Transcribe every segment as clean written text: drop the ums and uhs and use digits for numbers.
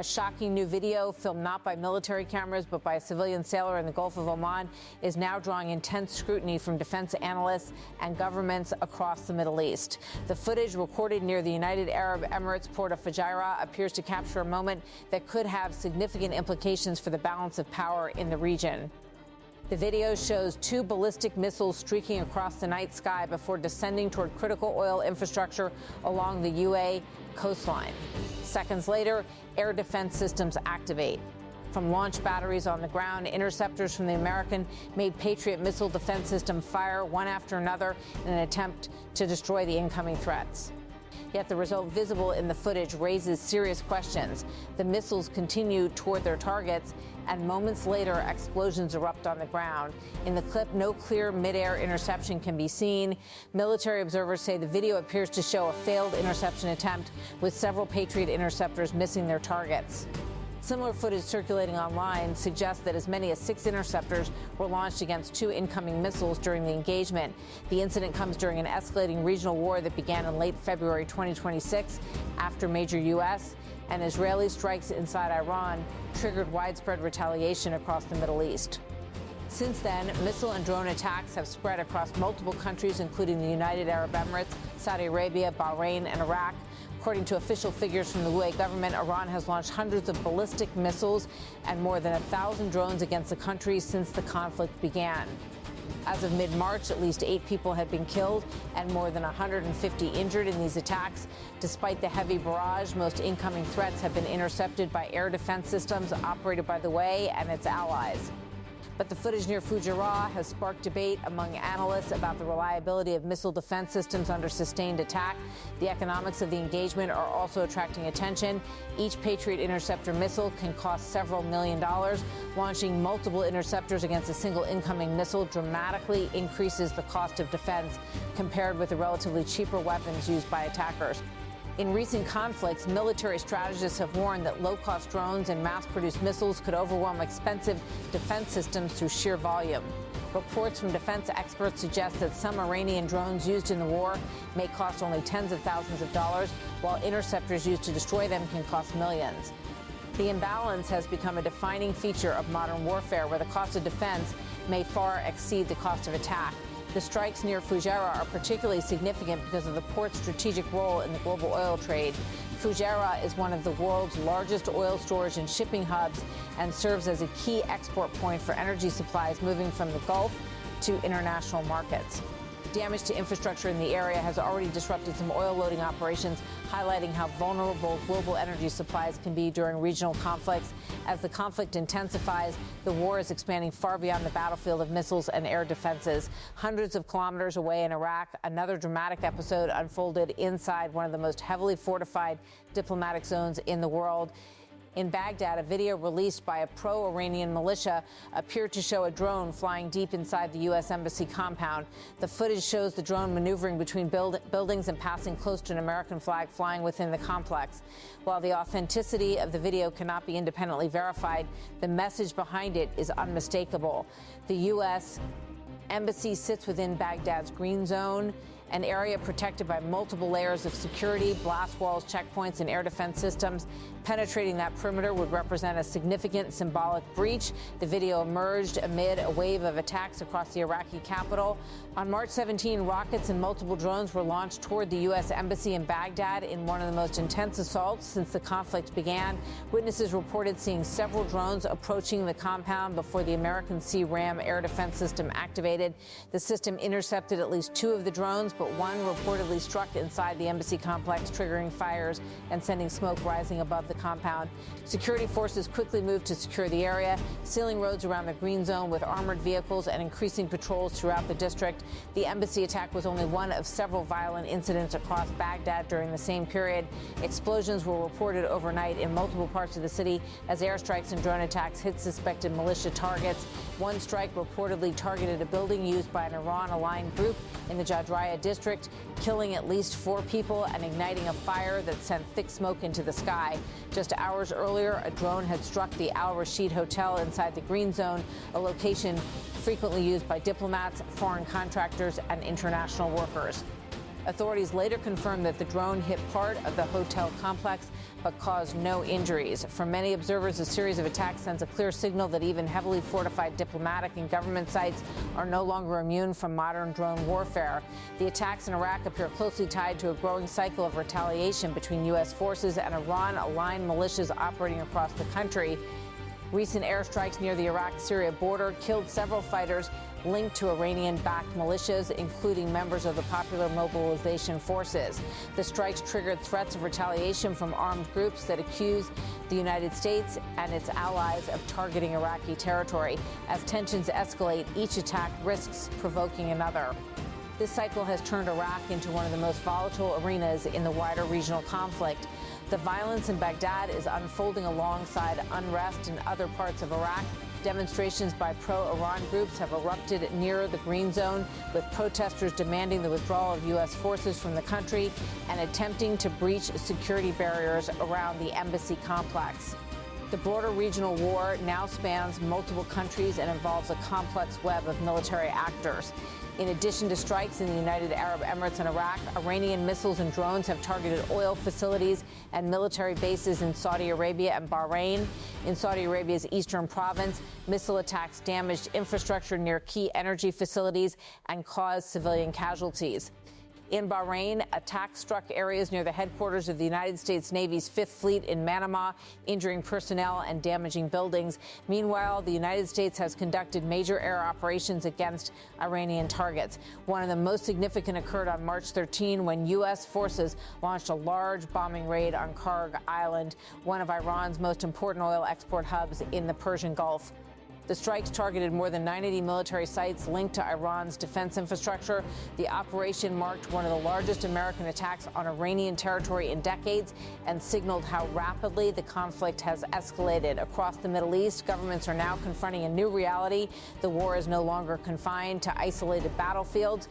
A shocking new video, filmed not by military cameras but by a civilian sailor in the Gulf of Oman, is now drawing intense scrutiny from defense analysts and governments across the Middle East. The footage, recorded near the United Arab Emirates port of Fujairah, appears to capture a moment that could have significant implications for the balance of power in the region. The video shows two ballistic missiles streaking across the night sky before descending toward critical oil infrastructure along the UAE coastline. Seconds later, air defense systems activate. From launch batteries on the ground, interceptors from the American-made Patriot missile defense system fire one after another in an attempt to destroy the incoming threats. Yet the result visible in the footage raises serious questions. The missiles continue toward their targets, and moments later, explosions erupt on the ground. In the clip, no clear mid-air interception can be seen. Military observers say the video appears to show a failed interception attempt, with several Patriot interceptors missing their targets. Similar footage circulating online suggests that as many as 6 interceptors were launched against 2 incoming missiles during the engagement. The incident comes during an escalating regional war that began in late February 2026 after major U.S. and Israeli strikes inside Iran triggered widespread retaliation across the Middle East. Since then, missile and drone attacks have spread across multiple countries, including the United Arab Emirates, Saudi Arabia, Bahrain, and Iraq. According to official figures from the UAE government, Iran has launched hundreds of ballistic missiles and more than 1,000 drones against the country since the conflict began. As of mid-March, at least 8 people had been killed and more than 150 injured in these attacks. Despite the heavy barrage, most incoming threats have been intercepted by air defense systems operated by the UAE and its allies. But the footage near Fujairah has sparked debate among analysts about the reliability of missile defense systems under sustained attack. The economics of the engagement are also attracting attention. Each Patriot interceptor missile can cost several $1 million. Launching multiple interceptors against a single incoming missile dramatically increases the cost of defense compared with the relatively cheaper weapons used by attackers. In recent conflicts, military strategists have warned that low-cost drones and mass-produced missiles could overwhelm expensive defense systems through sheer volume. Reports from defense experts suggest that some Iranian drones used in the war may cost only tens of thousands of dollars, while interceptors used to destroy them can cost millions. The imbalance has become a defining feature of modern warfare, where the cost of defense may far exceed the cost of attack. The strikes near Fujairah are particularly significant because of the port's strategic role in the global oil trade. Fujairah is one of the world's largest oil storage and shipping hubs and serves as a key export point for energy supplies moving from the Gulf to international markets. Damage to infrastructure in the area has already disrupted some oil loading operations, highlighting how vulnerable global energy supplies can be during regional conflicts. As the conflict intensifies, the war is expanding far beyond the battlefield of missiles and air defenses. Hundreds of kilometers away in Iraq, another dramatic episode unfolded inside one of the most heavily fortified diplomatic zones in the world. In Baghdad, a video released by a pro-Iranian militia appeared to show a drone flying deep inside the U.S. Embassy compound. The footage shows the drone maneuvering between buildings and passing close to an American flag flying within the complex. While the authenticity of the video cannot be independently verified, the message behind it is unmistakable. The U.S. Embassy sits within Baghdad's green zone, an area protected by multiple layers of security, blast walls, checkpoints, and air defense systems. Penetrating that perimeter would represent a significant symbolic breach. The video emerged amid a wave of attacks across the Iraqi capital. On March 17, rockets and multiple drones were launched toward the U.S. Embassy in Baghdad in one of the most intense assaults since the conflict began. Witnesses reported seeing several drones approaching the compound before the American C-RAM air defense system activated. The system intercepted at least 2 of the drones, but one reportedly struck inside the embassy complex, triggering fires and sending smoke rising above the compound. Security forces quickly moved to secure the area, sealing roads around the green zone with armored vehicles and increasing patrols throughout the district. The embassy attack was only one of several violent incidents across Baghdad during the same period. Explosions were reported overnight in multiple parts of the city as airstrikes and drone attacks hit suspected militia targets. One strike reportedly targeted a building used by an Iran-aligned group in the Jadraya district, killing at least 4 people and igniting a fire that sent thick smoke into the sky. Just hours earlier, a drone had struck the Al Rashid Hotel inside the Green Zone, a location frequently used by diplomats, foreign contractors, and international workers. Authorities later confirmed that the drone hit part of the hotel complex but caused no injuries. For many observers, a series of attacks sends a clear signal that even heavily fortified diplomatic and government sites are no longer immune from modern drone warfare. The attacks in Iraq appear closely tied to a growing cycle of retaliation between U.S. forces and Iran-aligned militias operating across the country. Recent airstrikes near the Iraq-Syria border killed several fighters linked to Iranian-backed militias, including members of the Popular Mobilization Forces. The strikes triggered threats of retaliation from armed groups that accuse the United States and its allies of targeting Iraqi territory. As tensions escalate, each attack risks provoking another. This cycle has turned Iraq into one of the most volatile arenas in the wider regional conflict. The violence in Baghdad is unfolding alongside unrest in other parts of Iraq. Demonstrations by pro-Iran groups have erupted near the Green Zone, with protesters demanding the withdrawal of U.S. forces from the country and attempting to breach security barriers around the embassy complex. The broader regional war now spans multiple countries and involves a complex web of military actors. In addition to strikes in the United Arab Emirates and Iraq, Iranian missiles and drones have targeted oil facilities and military bases in Saudi Arabia and Bahrain. In Saudi Arabia's eastern province, missile attacks damaged infrastructure near key energy facilities and caused civilian casualties. In Bahrain, attacks struck areas near the headquarters of the United States Navy's Fifth Fleet in Manama, injuring personnel and damaging buildings. Meanwhile, the United States has conducted major air operations against Iranian targets. One of the most significant occurred on March 13 when U.S. forces launched a large bombing raid on Karg Island, one of Iran's most important oil export hubs in the Persian Gulf. The strikes targeted more than 90 military sites linked to Iran's defense infrastructure. The operation marked one of the largest American attacks on Iranian territory in decades and signaled how rapidly the conflict has escalated. Across the Middle East, governments are now confronting a new reality. The war is no longer confined to isolated battlefields.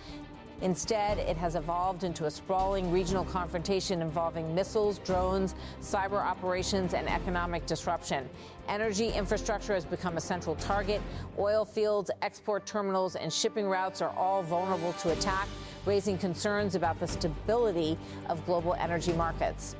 Instead, it has evolved into a sprawling regional confrontation involving missiles, drones, cyber operations, and economic disruption. Energy infrastructure has become a central target. Oil fields, export terminals, and shipping routes are all vulnerable to attack, raising concerns about the stability of global energy markets.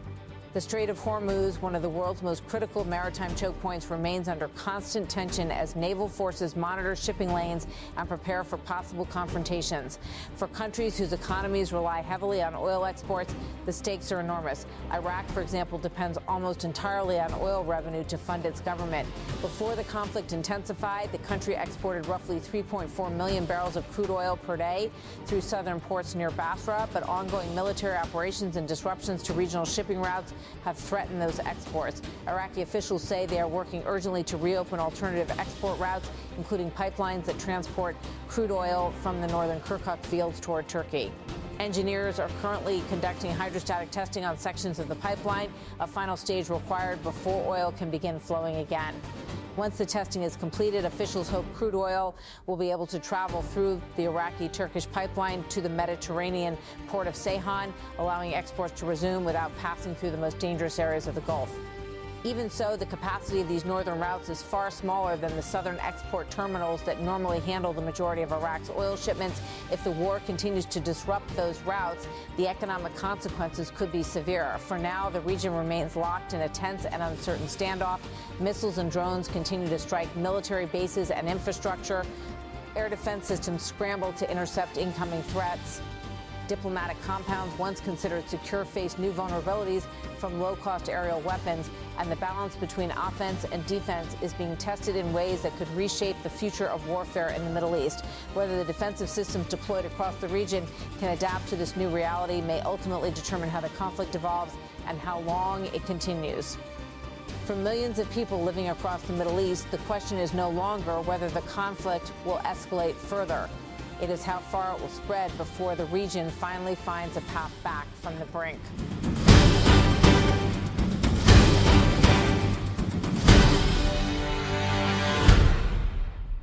The Strait of Hormuz, one of the world's most critical maritime choke points, remains under constant tension as naval forces monitor shipping lanes and prepare for possible confrontations. For countries whose economies rely heavily on oil exports, the stakes are enormous. Iraq, for example, depends almost entirely on oil revenue to fund its government. Before the conflict intensified, the country exported roughly 3.4 million barrels of crude oil per day through southern ports near Basra, but ongoing military operations and disruptions to regional shipping routes have threatened those exports. Iraqi officials say they are working urgently to reopen alternative export routes, including pipelines that transport crude oil from the northern Kirkuk fields toward Turkey. Engineers are currently conducting hydrostatic testing on sections of the pipeline, a final stage required before oil can begin flowing again. Once the testing is completed, officials hope crude oil will be able to travel through the Iraqi-Turkish pipeline to the Mediterranean port of Ceyhan, allowing exports to resume without passing through the most dangerous areas of the Gulf. Even so, the capacity of these northern routes is far smaller than the southern export terminals that normally handle the majority of Iraq's oil shipments. If the war continues to disrupt those routes, the economic consequences could be severe. For now, the region remains locked in a tense and uncertain standoff. Missiles and drones continue to strike military bases and infrastructure. Air defense systems scramble to intercept incoming threats. Diplomatic compounds once considered secure face new vulnerabilities from low-cost aerial weapons, and the balance between offense and defense is being tested in ways that could reshape the future of warfare in the Middle East. Whether the defensive systems deployed across the region can adapt to this new reality may ultimately determine how the conflict evolves and how long it continues. For millions of people living across the Middle East, the question is no longer whether the conflict will escalate further. It is how far it will spread before the region finally finds a path back from the brink.